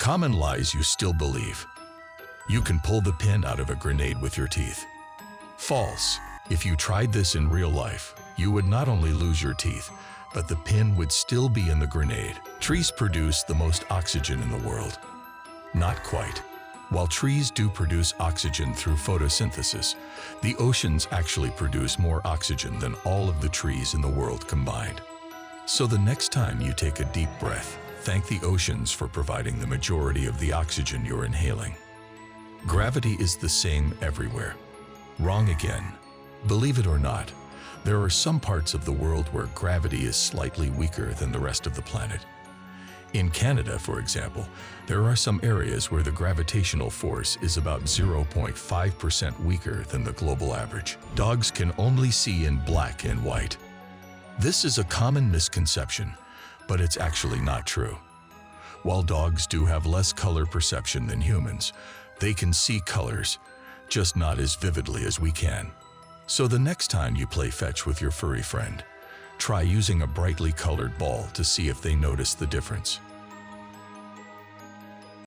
Common lies you still believe. You can pull the pin out of a grenade with your teeth. False. If you tried this in real life, you would not only lose your teeth, but the pin would still be in the grenade. Trees produce the most oxygen in the world. Not quite. While trees do produce oxygen through photosynthesis, the oceans actually produce more oxygen than all of the trees in the world combined. So the next time you take a deep breath, thank the oceans for providing the majority of the oxygen you're inhaling. Gravity is the same everywhere. Wrong again. Believe it or not, there are some parts of the world where gravity is slightly weaker than the rest of the planet. In Canada, for example, there are some areas where the gravitational force is about 0.5% weaker than the global average. Dogs can only see in black and white. This is a common misconception, but it's actually not true. While dogs do have less color perception than humans, they can see colors, just not as vividly as we can. So the next time you play fetch with your furry friend, try using a brightly colored ball to see if they notice the difference.